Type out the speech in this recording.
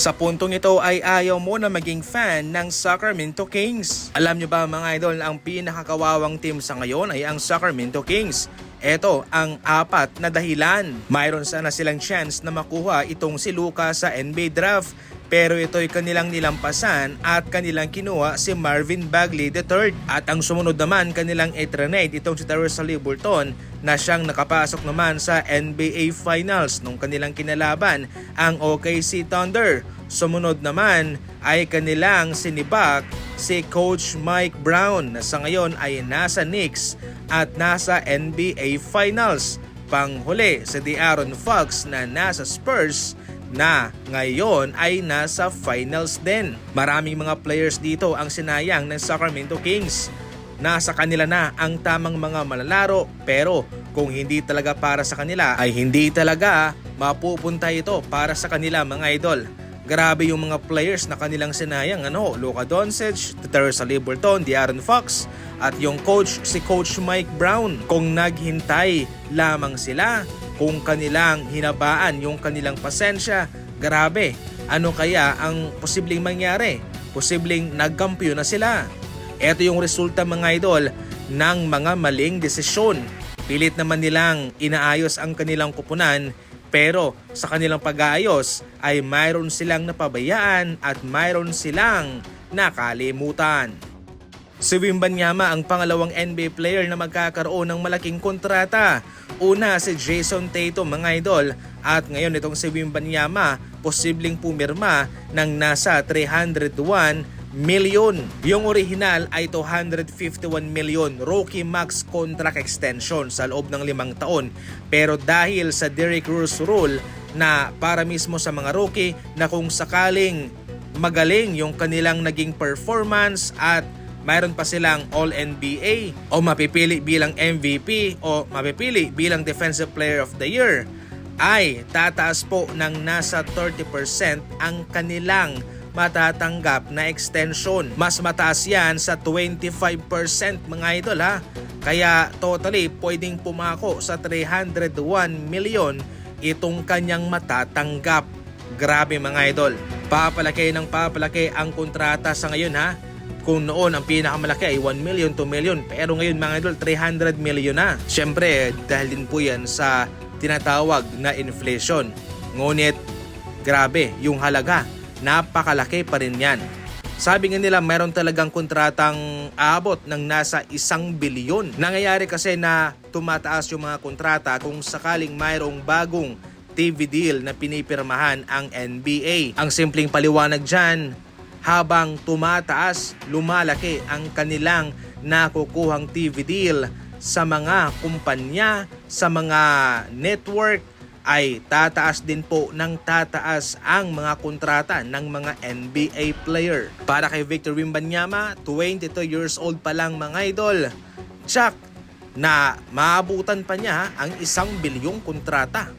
Sa puntong ito ay ayaw mo na maging fan ng Sacramento Kings. Alam nyo ba mga idol, ang pinakakawawang team sa ngayon ay ang Sacramento Kings. Ito ang apat na dahilan. Mayroon sana silang chance na makuha itong si Luka sa NBA draft. Pero ito'y kanilang nilampasan at kanilang kinuha si Marvin Bagley III. At ang sumunod naman kanilang i-trade itong si Tyrese Haliburton na siyang nakapasok naman sa NBA Finals nung kanilang kinalaban ang OKC Thunder. Sumunod naman ay kanilang sinibak si Coach Mike Brown na sa ngayon ay nasa Knicks at nasa NBA Finals. Panghuli si De'Aaron Fox na nasa Spurs na ngayon ay nasa finals din. Maraming mga players dito ang sinayang ng Sacramento Kings. Nasa kanila na ang tamang mga malalaro, pero kung hindi talaga para sa kanila ay hindi talaga mapupunta ito para sa kanila mga idol. Grabe yung mga players na kanilang sinayang, Luka Doncic, Tyrese Haliburton, De'Aaron Fox at yung coach si Coach Mike Brown. Kung naghintay lamang sila, kung kanilang hinabaan yung kanilang pasensya, grabe, ano kaya ang posibleng mangyari? Posibleng nagkampiyon na sila. Ito yung resulta mga idol ng mga maling desisyon. Pilit naman nilang inaayos ang kanilang kupunan, pero sa kanilang pag-aayos ay mayroon silang napabayaan at mayroon silang nakalimutan. Si Wembanyama ang pangalawang NBA player na magkakaroon ng malaking kontrata. Una si Jason Tatum mga idol, at ngayon itong si Wembanyama posibleng pumirma ng nasa 301 million. Yung original ay 251 million rookie max contract extension sa loob ng 5 taon. Pero dahil sa Derrick Rose rule na para mismo sa mga rookie na kung sakaling magaling yung kanilang naging performance at mayroon pa silang All-NBA o mapipili bilang MVP o mapipili bilang Defensive Player of the Year, ay tataas po ng nasa 30% ang kanilang matatanggap na extension. Mas mataas yan sa 25% mga idol ha. Kaya totally pwedeng pumako sa 301 million itong kanyang matatanggap. Grabe mga idol. Papalaki ng papalaki ang kontrata sa ngayon ha. Kung noon ang pinakamalaki ay 1 million, 2 million, pero ngayon mga idol 300 million na. Siyempre dahil din po yan sa tinatawag na inflation. Ngunit grabe yung halaga, napakalaki pa rin yan. Sabi nga nila mayroon talagang kontratang aabot ng nasa 1 bilyon. Nangyayari kasi na tumataas yung mga kontrata kung sakaling mayroong bagong TV deal na pinipirmahan ang NBA. Ang simpleng paliwanag dyan, habang tumataas, lumalaki ang kanilang nakukuhang TV deal sa mga kumpanya, sa mga network, ay tataas din po ng tataas ang mga kontrata ng mga NBA player. Para kay Victor Wembanyama, 22 years old pa lang mga idol, tsak na maabutan pa niya ang 1 bilyong kontrata.